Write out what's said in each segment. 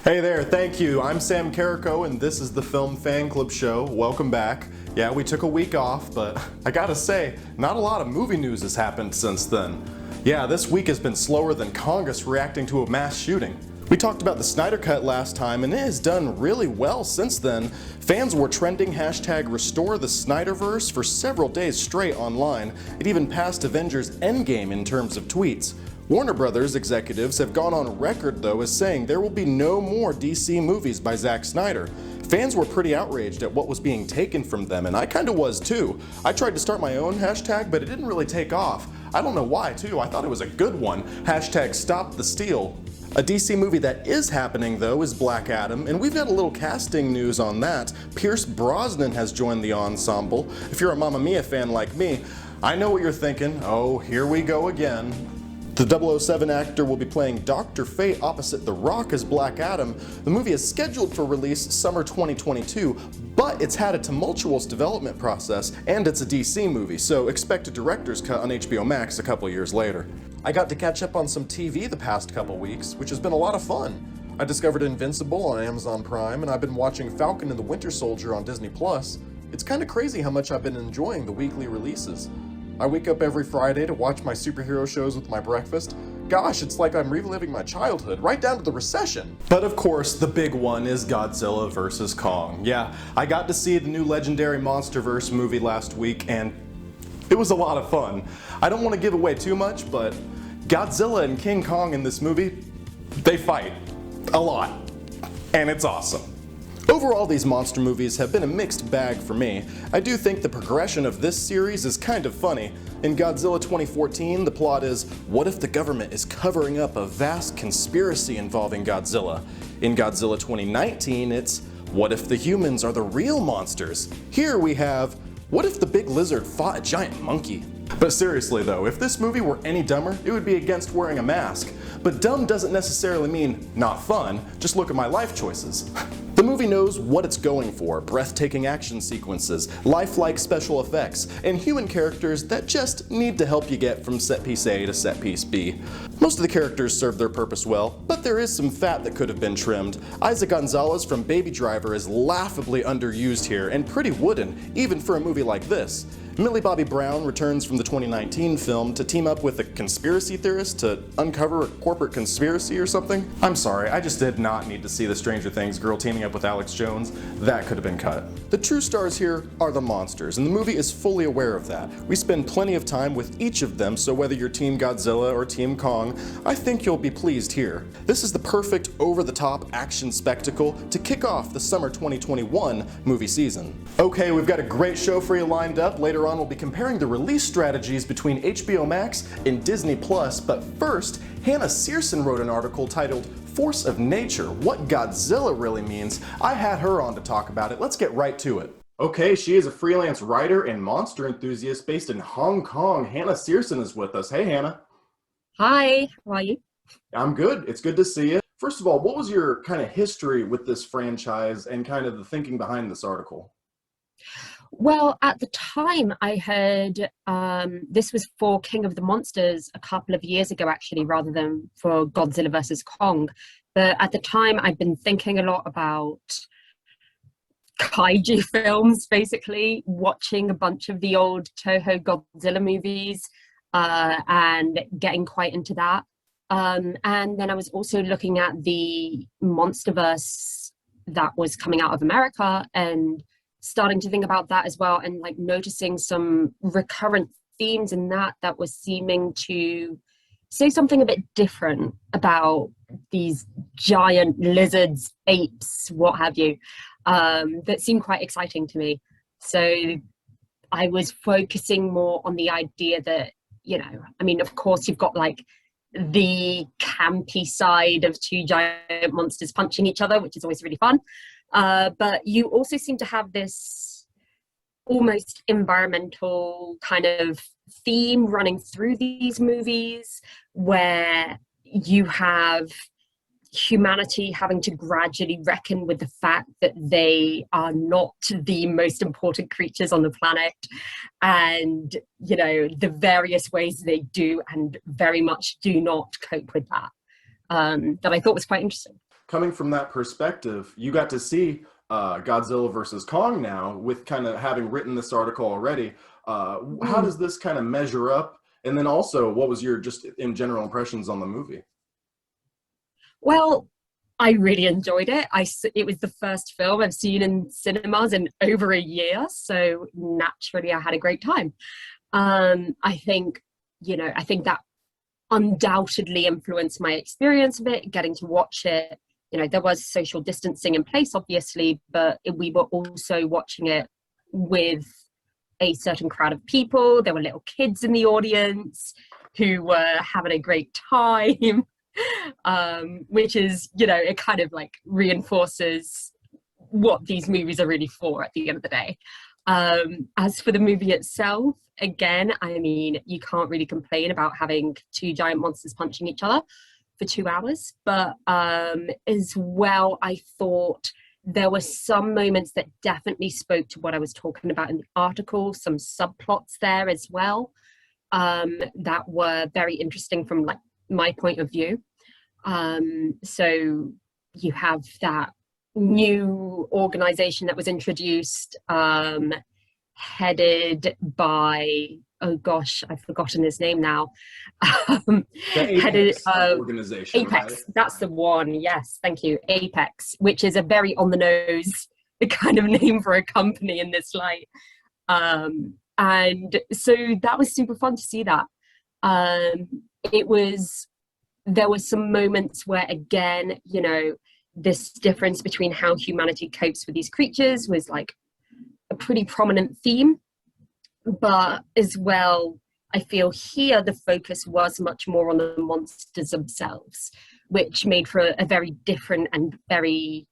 Hey there, thank you. I'm Sam Carrico and this is the Film Fan Club Show. Welcome back. Yeah, we took a week off, but I gotta say, not a lot of movie news has happened since then. Yeah, this week has been slower than Congress reacting to a mass shooting. We talked about the Snyder Cut last time and it has done really well since then. Fans were trending hashtag Restore the Snyderverse for several days straight online. It even passed Avengers Endgame in terms of tweets. Warner Brothers executives have gone on record though as saying there will be no more DC movies by Zack Snyder. Fans were pretty outraged at what was being taken from them, and I kinda was too. I tried to start my own hashtag, but it didn't really take off. I don't know why too, I thought it was a good one. Hashtag Stop the Steal. A DC movie that is happening though is Black Adam, and we've got a little casting news on that. Pierce Brosnan has joined the ensemble. If you're a Mamma Mia fan like me, I know what you're thinking. Oh, here we go again. The 007 actor will be playing Dr. Fate opposite The Rock as Black Adam. The movie is scheduled for release summer 2022, but it's had a tumultuous development process, and it's a DC movie, so expect a director's cut on HBO Max a couple years later. I got to catch up on some TV the past couple weeks, which has been a lot of fun. I discovered Invincible on Amazon Prime, and I've been watching Falcon and the Winter Soldier on Disney+. It's kinda crazy how much I've been enjoying the weekly releases. I wake up every Friday to watch my superhero shows with my breakfast. Gosh, it's like I'm reliving my childhood, right down to the recession. But of course, the big one is Godzilla vs. Kong. Yeah, I got to see the new legendary MonsterVerse movie last week, and it was a lot of fun. I don't want to give away too much, but Godzilla and King Kong in this movie, they fight. A lot. And it's awesome. Overall, these monster movies have been a mixed bag for me. I do think the progression of this series is kind of funny. In Godzilla 2014, the plot is, what if the government is covering up a vast conspiracy involving Godzilla? In Godzilla 2019, it's, what if the humans are the real monsters? Here we have, what if the big lizard fought a giant monkey? But seriously though, if this movie were any dumber, it would be against wearing a mask. But dumb doesn't necessarily mean not fun, just look at my life choices. The movie knows what it's going for: breathtaking action sequences, lifelike special effects, and human characters that just need to help you get from set piece A to set piece B. Most of the characters serve their purpose well, but there is some fat that could have been trimmed. Isaac Gonzalez from Baby Driver is laughably underused here and pretty wooden, even for a movie like this. Millie Bobby Brown returns from the 2019 film to team up with a conspiracy theorist to uncover a corporate conspiracy or something. I'm sorry, I just did not need to see the Stranger Things girl teaming up with Alex Jones. That could have been cut. The true stars here are the monsters, and the movie is fully aware of that. We spend plenty of time with each of them, so whether you're Team Godzilla or Team Kong, I think you'll be pleased here. This is the perfect over-the-top action spectacle to kick off the summer 2021 movie season. Okay, we've got a great show for you lined up. Later on, we'll be comparing the release strategies between HBO Max and Disney+, but first, Hannah Searson wrote an article titled Force of Nature: What Godzilla Really Means. I had her on to talk about it. Let's get right to it. Okay, she is a freelance writer and monster enthusiast based in Hong Kong. Hannah Searson is with us. Hey, Hannah. Hi, how are you? I'm good. It's good to see you. First of all, what was your kind of history with this franchise and kind of the thinking behind this article? Well, at the time I heard this was for King of the Monsters a couple of years ago, actually, rather than for Godzilla versus Kong. But at the time I'd been thinking a lot about kaiju films, basically, watching a bunch of the old Toho Godzilla movies and getting quite into that. And then I was also looking at the Monsterverse that was coming out of America and starting to think about that as well, and like noticing some recurrent themes in that was seeming to say something a bit different about these giant lizards, apes, what have you, that seemed quite exciting to me. So I was focusing more on the idea that, you know, I mean, of course you've got like the campy side of two giant monsters punching each other, which is always really fun. But you also seem to have this almost environmental kind of theme running through these movies, where you have humanity having to gradually reckon with the fact that they are not the most important creatures on the planet, and, you know, the various ways they do and very much do not cope with that, that I thought was quite interesting. coming from that perspective, you got to see Godzilla versus Kong now with kind of having written this article already. How Mm. does this kind of measure up? And then also, what was your just in general impressions on the movie? Well, I really enjoyed it. It was the first film I've seen in cinemas in over a year, so naturally I had a great time. I think, I think that undoubtedly influenced my experience of it, getting to watch it. There was social distancing in place, obviously, but we were also watching it with a certain crowd of people. There were little kids in the audience who were having a great time, which is, it kind of like reinforces what these movies are really for at the end of the day. As for the movie itself, again, I mean, you can't really complain about having two giant monsters punching each other for 2 hours. But as well, I thought there were some moments that definitely spoke to what I was talking about in the article, some subplots there as well, that were very interesting from like my point of view. So you have that new organization that was introduced, headed by, oh gosh, I've forgotten his name now. The Headed Apex organization, right? Apex, that's the one. Yes, thank you. Apex, which is a very on the nose kind of name for a company in this light. And so that was super fun to see that. It was, there were some moments where, again, this difference between how humanity copes with these creatures was like a pretty prominent theme. But as well, I feel here the focus was much more on the monsters themselves, which made for a very different and very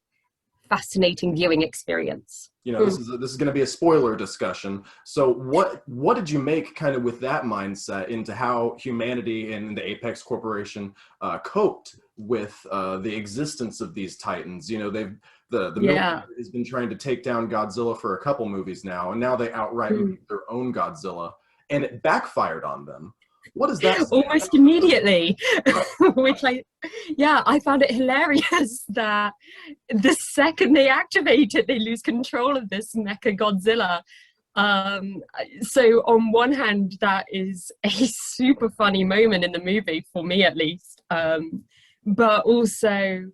fascinating viewing experience. This is going to be a spoiler discussion. So what did you make kind of with that mindset into how humanity and the Apex Corporation coped with the existence of these titans? The military has been trying to take down Godzilla for a couple movies now, and now they outright made their own Godzilla, and it backfired on them. What does that say? Almost immediately, which I found it hilarious that the second they activate it, they lose control of this mecha Godzilla. So on one hand, that is a super funny moment in the movie, for me at least. But also,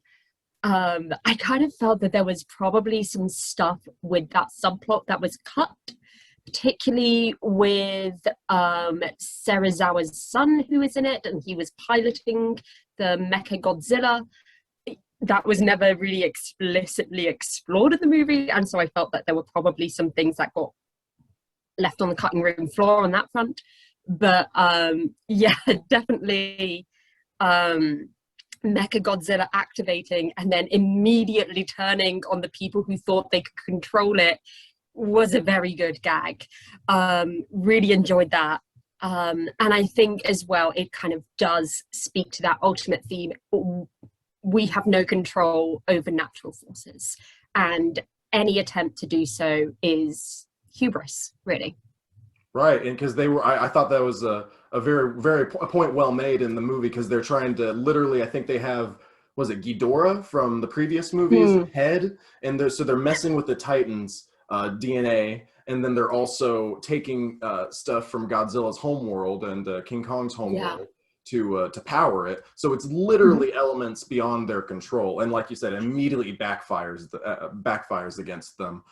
I kind of felt that there was probably some stuff with that subplot that was cut, particularly with Serizawa's son, who is in it, and he was piloting the Mecha Godzilla. That was never really explicitly explored in the movie, and so I felt that there were probably some things that got left on the cutting room floor on that front. But definitely Mecha Godzilla activating and then immediately turning on the people who thought they could control it was a very good gag. Really enjoyed that. And I think as well, it kind of does speak to that ultimate theme. We have no control over natural forces, and any attempt to do so is hubris, really. Right, and because I thought that was a very a point well made in the movie, because they're trying to literally, I think they have, was it Ghidorah from the previous movies head, and they're messing with the Titans' DNA, and then they're also taking stuff from Godzilla's homeworld and King Kong's homeworld to power it. So it's literally elements beyond their control, and like you said, immediately backfires against them.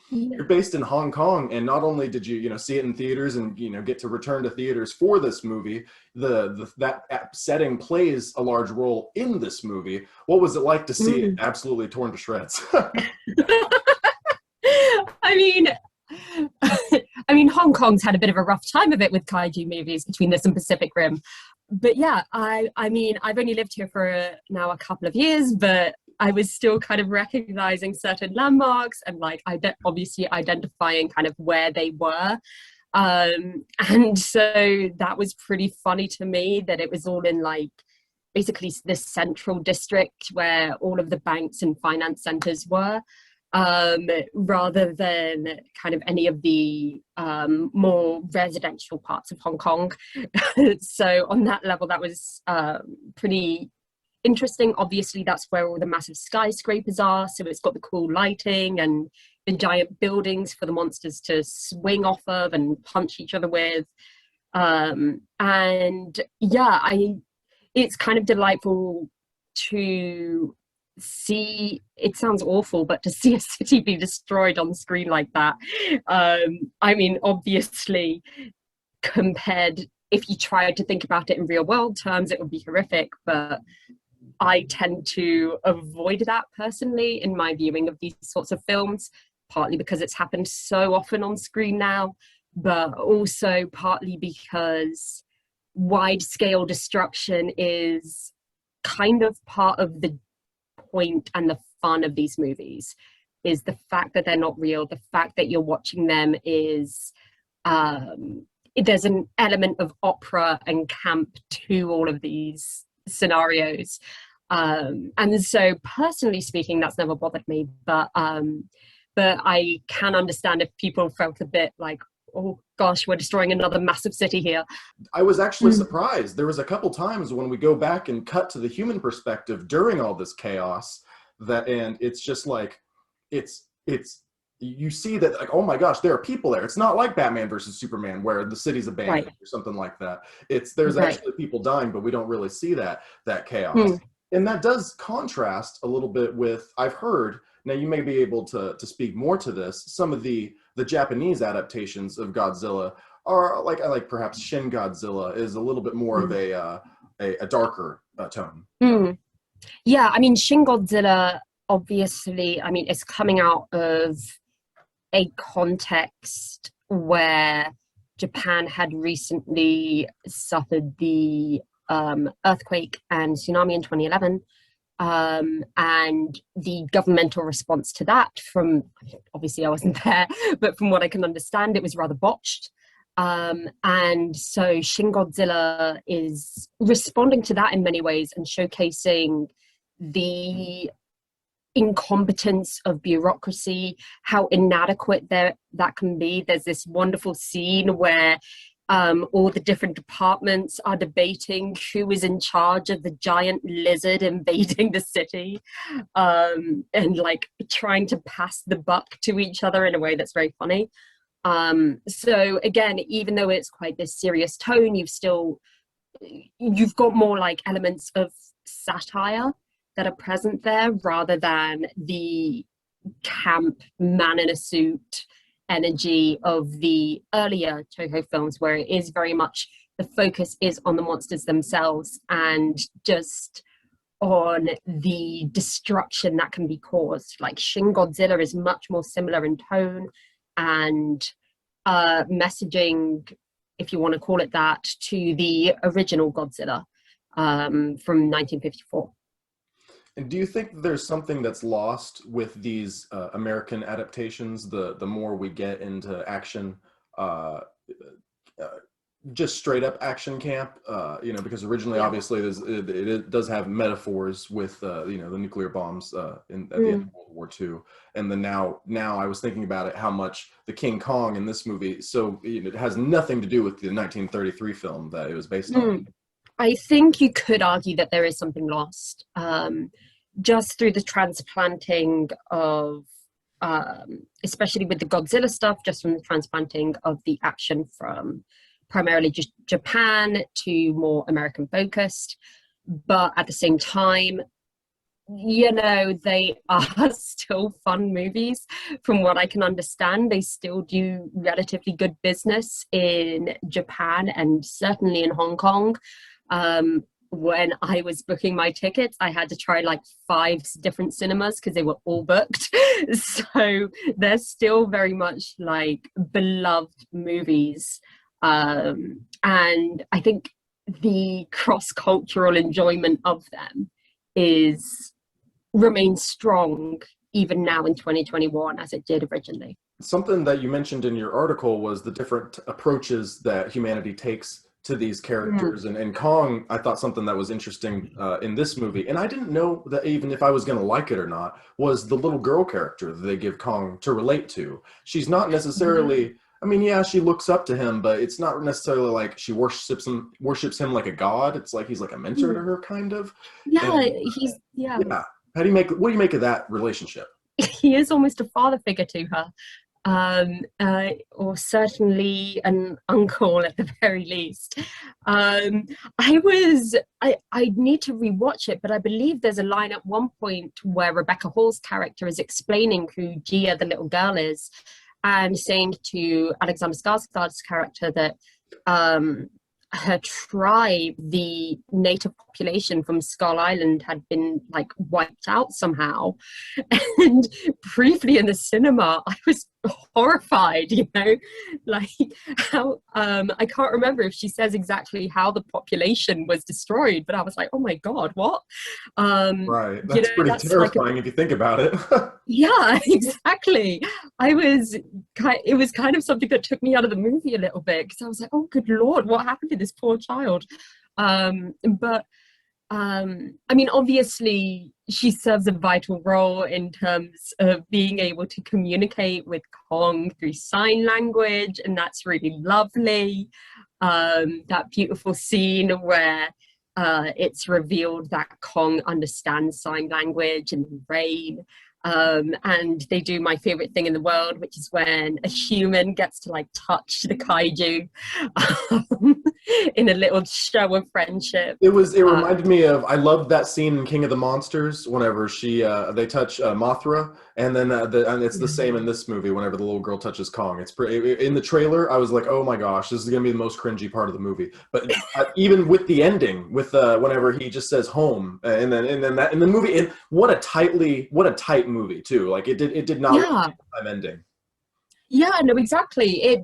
You're based in Hong Kong, and not only did you see it in theaters and get to return to theaters for this movie, that setting plays a large role in this movie. What was it like to see it absolutely torn to shreds? I mean, I mean, Hong Kong's had a bit of a rough time of it with kaiju movies between this and Pacific Rim. But yeah, I mean, I've only lived here for now a couple of years, but I was still kind of recognizing certain landmarks and like obviously identifying kind of where they were. And so that was pretty funny to me that it was all in like basically this central district where all of the banks and finance centers were, rather than kind of any of the more residential parts of Hong Kong. So on that level, that was pretty interesting. Obviously, that's where all the massive skyscrapers are, so it's got the cool lighting and the giant buildings for the monsters to swing off of and punch each other with. And yeah, it's kind of delightful to see. It sounds awful, but to see a city be destroyed on screen like that. I mean, obviously, compared, if you tried to think about it in real world terms, it would be horrific, but I tend to avoid that personally in my viewing of these sorts of films, partly because it's happened so often on screen now, but also partly because wide scale destruction is kind of part of the point and the fun of these movies. Is the fact that they're not real, the fact that you're watching them is there's an element of opera and camp to all of these scenarios, and so personally speaking, that's never bothered me, but I can understand if people felt a bit like, oh gosh, we're destroying another massive city here. I was actually surprised. There was a couple times when we go back and cut to the human perspective during all this chaos, and it's just like, it's you see that, like, oh my gosh, there are people there. It's not like Batman versus Superman where the city's abandoned, right, or something like that. There's right, actually people dying, but we don't really see that chaos. And that does contrast a little bit with, I've heard, now you may be able to speak more to this, some of the Japanese adaptations of Godzilla are like perhaps Shin Godzilla is a little bit more of a darker tone. Yeah, I mean, Shin Godzilla, obviously, I mean, it's coming out of a context where Japan had recently suffered the earthquake and tsunami in 2011. And the governmental response to that, from, obviously I wasn't there, but from what I can understand, it was rather botched. And so Shin Godzilla is responding to that in many ways and showcasing the incompetence of bureaucracy, how inadequate that can be. There's this wonderful scene where all the different departments are debating who is in charge of the giant lizard invading the city, and like trying to pass the buck to each other in a way that's very funny. So again, even though it's quite this serious tone, you've got more like elements of satire that are present there rather than the camp man in a suit energy of the earlier Toho films, where it is very much the focus is on the monsters themselves and just on the destruction that can be caused. Like Shin Godzilla is much more similar in tone and messaging, if you want to call it that, to the original Godzilla from 1954. And do you think there's something that's lost with these American adaptations, the more we get into action, just straight up action camp, because originally, obviously, it does have metaphors with, the nuclear bombs at the end of World War II. And then now I was thinking about it, how much the King Kong in this movie, so it has nothing to do with the 1933 film that it was based on. I think you could argue that there is something lost. Just through the transplanting of, especially with the Godzilla stuff, just from the transplanting of the action from primarily just Japan to more American focused. But at the same time, they are still fun movies. From what I can understand, they still do relatively good business in Japan and certainly in Hong Kong. When I was booking my tickets, I had to try like 5 different cinemas because they were all booked. So they're still very much like beloved movies. And I think the cross-cultural enjoyment of them remains strong even now in 2021 as it did originally. Something that you mentioned in your article was the different approaches that humanity takes to these characters. And Kong, I thought something that was interesting in this movie, and I didn't know that even if I was going to like it or not, was the little girl character that they give Kong to relate to. She's not necessarily I mean, yeah, she looks up to him, but it's not necessarily like she worships him like a god. It's like he's like a mentor to Mm. her, kind of. Yeah, And yeah, yeah, what do you make of that relationship? he is almost a father figure to her. Or certainly an uncle at the very least. Um, I need to rewatch it, but I believe there's a line at one point where Rebecca Hall's character is explaining who Gia, the little girl, is, and saying to Alexander Skarsgård's character that her tribe, the native population from Skull Island, had been like wiped out somehow. And briefly in the cinema, I was horrified, like how I can't remember if she says exactly how the population was destroyed, but I was like, oh my God, what? Right, that's pretty That's like terrifying if you think about it. yeah, exactly. It was kind of something that took me out of the movie a little bit because I was like, oh, good Lord, what happened to this poor child? But I mean, obviously, she serves a vital role in terms of being able to communicate with Kong through sign language, and that's really lovely. That beautiful scene where it's revealed that Kong understands sign language in the rain. And they do my favorite thing in the world, which is when a human gets to like touch the kaiju in a little show of friendship. It reminded me of, I loved that scene in King of the Monsters whenever they touch Mothra, and then and it's the same in this movie whenever the little girl touches Kong. It's pretty, in the trailer I was like, oh my gosh, this is gonna be the most cringy part of the movie. But even with the ending, with whenever he just says home, and then that in the movie, and what a tight movie too. Like it did not Yeah, time ending. yeah, no, exactly. It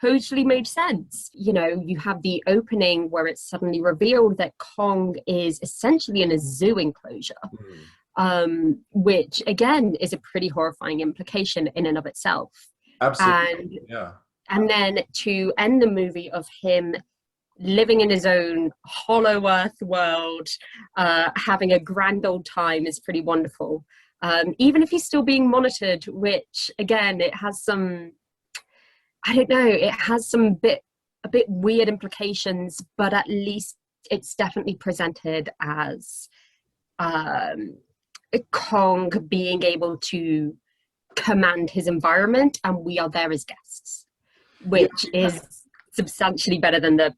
totally made sense. You have the opening where it's suddenly revealed that Kong is essentially in a zoo enclosure, Mm, which again is a pretty horrifying implication in and of itself. And absolutely, yeah. and then to end the movie of him living in his own hollow earth world, having a grand old time is pretty wonderful. Even if he's still being monitored, which again, it has some, I don't know, it has some a bit weird implications, but at least it's definitely presented as Kong being able to command his environment, and we are there as guests, Yeah. which is substantially better than the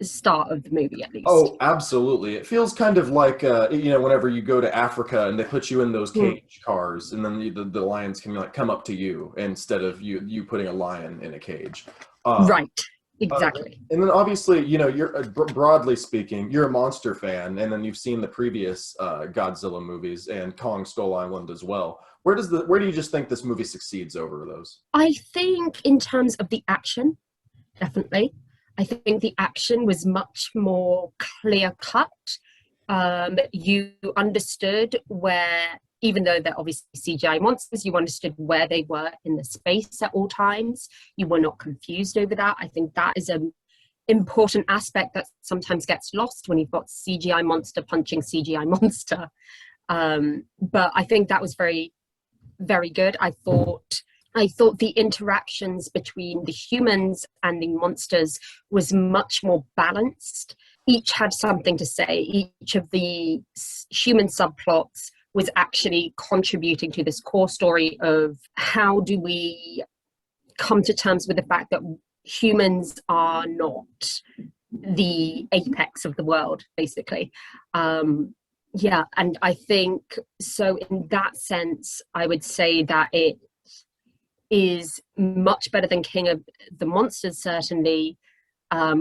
start of the movie, at least. Oh, absolutely. It feels kind of like, whenever you go to Africa and they put you in those Mm. cage cars, and then the lions can like come up to you instead of you putting a lion in a cage. Uh, Right, uh, exactly. and then obviously, you're broadly speaking, you're a monster fan, and then you've seen the previous Godzilla movies and Kong Skull Island as well. Where do you just think this movie succeeds over those? I think in terms of the action, definitely. I think the action was much more clear cut. You understood where, even though they're obviously CGI monsters, you understood where they were in the space at all times. You were not confused over that. I think that is an important aspect that sometimes gets lost when you've got CGI monster punching CGI monster. But I think that was very, very good. I thought the interactions between the humans and the monsters was much more balanced. Each had something to say. Each of the human subplots was actually contributing to this core story of how do we come to terms with the fact that humans are not the apex of the world, basically. Yeah, and I think so in that sense, I would say that it is much better than King of the Monsters, certainly,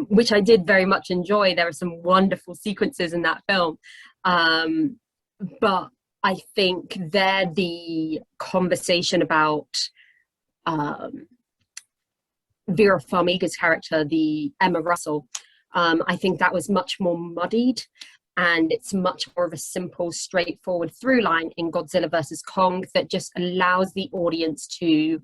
which I did very much enjoy. There are some wonderful sequences in that film. But I think there the conversation about Vera Farmiga's character, the Emma Russell, I think that was much more muddied, and it's much more of a simple, straightforward through line in Godzilla versus Kong that just allows the audience to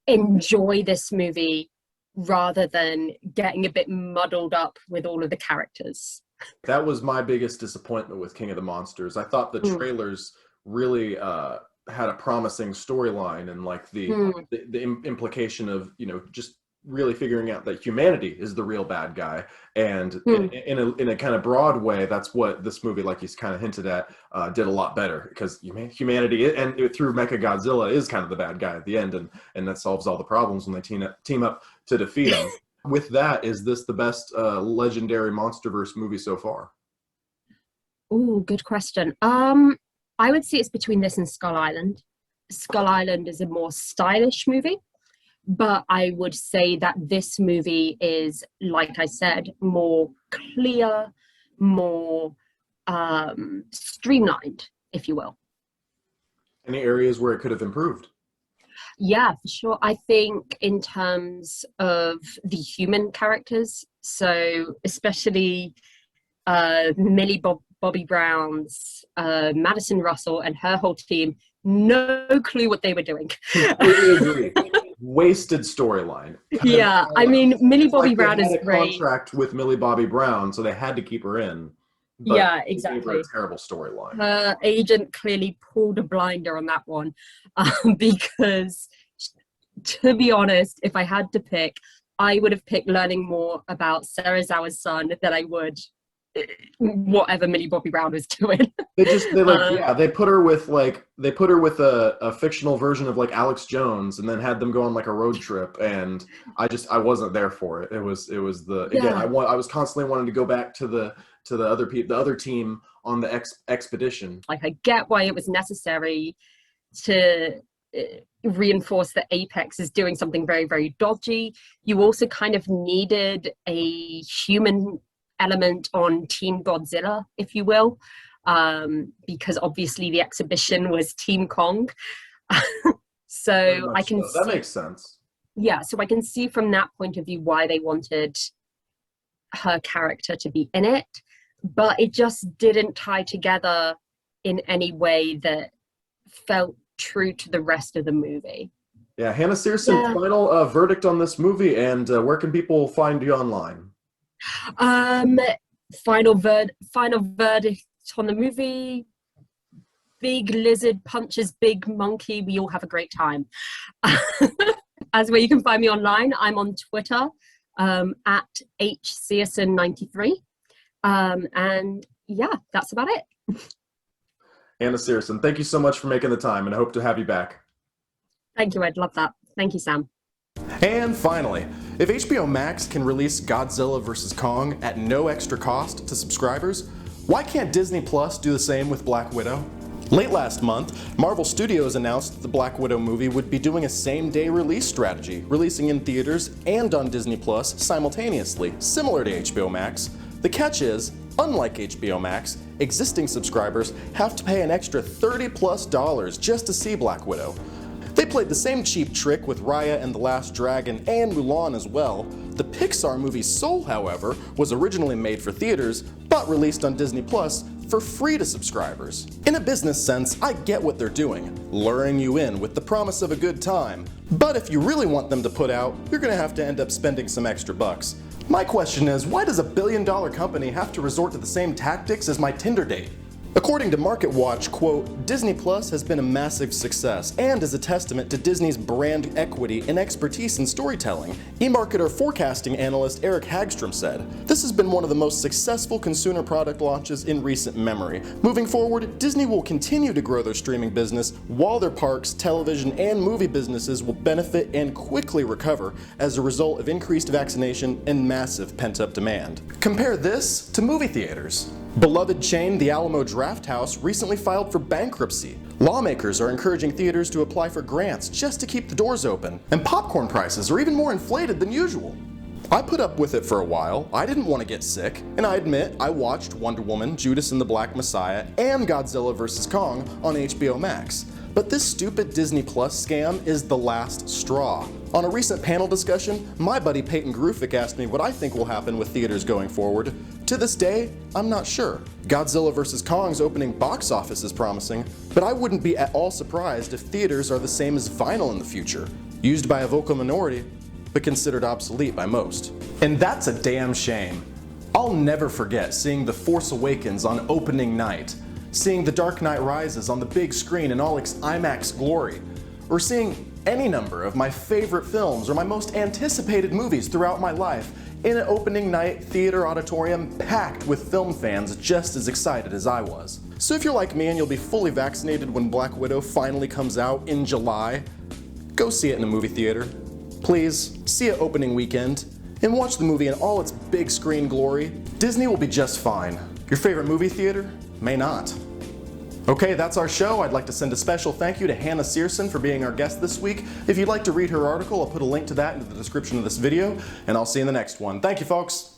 enjoy this movie rather than getting a bit muddled up with all of the characters. That was my biggest disappointment with King of the Monsters. I thought the Mm. trailers really had a promising storyline, and like the implication of, you know, just really figuring out that humanity is the real bad guy. And in a kind of broad way, that's what this movie, like he's kind of hinted at, did a lot better, because humanity and through Godzilla is kind of the bad guy at the end, and that solves all the problems when they team up to defeat him. With that, is this the best legendary MonsterVerse movie so far? Oh, good question. I would say it's between this and Skull Island. Skull Island is a more stylish movie, but I would say that this movie is, like I said, more clear, more streamlined, if you will. Any areas where it could have improved? Yeah, for sure. I think in terms of the human characters, so especially Millie Bobby Brown's Madison Russell and her whole team, no clue what they were doing. Completely agree. Wasted storyline. Yeah, I mean, Millie Bobby Brown is great. Contract with Millie Bobby Brown, so they had to keep her in. But yeah, exactly. A terrible storyline. Her agent clearly pulled a blinder on that one, because, to be honest, if I had to pick, I would have picked learning more about Serizawa's son than I would whatever Millie Bobby Brown was doing. they put her with a fictional version of like Alex Jones, and then had them go on like a road trip, and I wasn't there for it. It was again, I was constantly wanting to go back to the other team on the expedition. Like, I get why it was necessary to reinforce that Apex is doing something very, very dodgy. You also kind of needed a human element on Team Godzilla, if you will, because obviously the exhibition was Team Kong. So I can that makes sense. Yeah, so I can see from that point of view why they wanted her character to be in it, but it just didn't tie together in any way that felt true to the rest of the movie. Yeah, Hannah Searson, final verdict on this movie, and where can people find you online? Final verdict on the movie: big lizard punches big monkey, we all have a great time. As where you can find me online, I'm on Twitter at hsearson93, and yeah, that's about it. Hannah Searson, thank you so much for making the time, and I hope to have you back. Thank you, Ed. Love that. Thank you, Sam. And finally, if HBO Max can release Godzilla vs. Kong at no extra cost to subscribers, why can't Disney Plus do the same with Black Widow? Late last month, Marvel Studios announced that the Black Widow movie would be doing a same-day release strategy, releasing in theaters and on Disney Plus simultaneously, similar to HBO Max. The catch is, unlike HBO Max, existing subscribers have to pay an extra $30+ just to see Black Widow. They played the same cheap trick with Raya and the Last Dragon and Mulan as well. The Pixar movie Soul, however, was originally made for theaters, but released on Disney Plus for free to subscribers. In a business sense, I get what they're doing, luring you in with the promise of a good time. But if you really want them to put out, you're gonna have to end up spending some extra bucks. My question is, why does a billion-dollar company have to resort to the same tactics as my Tinder date? According to MarketWatch, quote, Disney Plus has been a massive success and is a testament to Disney's brand equity and expertise in storytelling. eMarketer forecasting analyst Eric Hagstrom said, "This has been one of the most successful consumer product launches in recent memory. Moving forward, Disney will continue to grow their streaming business while their parks, television, and movie businesses will benefit and quickly recover as a result of increased vaccination and massive pent-up demand." Compare this to movie theaters. Beloved chain The Alamo Drafthouse recently filed for bankruptcy. Lawmakers are encouraging theaters to apply for grants just to keep the doors open, and popcorn prices are even more inflated than usual. I put up with it for a while. I didn't want to get sick, and I admit I watched Wonder Woman, Judas and the Black Messiah, and Godzilla vs. Kong on HBO Max. But this stupid Disney Plus scam is the last straw. On a recent panel discussion, my buddy Peyton Grufik asked me what I think will happen with theaters going forward. To this day, I'm not sure. Godzilla vs. Kong's opening box office is promising, but I wouldn't be at all surprised if theaters are the same as vinyl in the future, used by a vocal minority, but considered obsolete by most. And that's a damn shame. I'll never forget seeing The Force Awakens on opening night. seeing The Dark Knight Rises on the big screen in all its IMAX glory, or seeing any number of my favorite films or my most anticipated movies throughout my life in an opening night theater auditorium packed with film fans just as excited as I was. So if you're like me and you'll be fully vaccinated when Black Widow finally comes out in July, go see it in a movie theater. Please, see it opening weekend, and watch the movie in all its big screen glory. Disney will be just fine. Your favorite movie theater may not. Okay, that's our show. I'd like to send a special thank you to Hannah Searson for being our guest this week. If you'd like to read her article, I'll put a link to that in the description of this video, and I'll see you in the next one. Thank you, folks.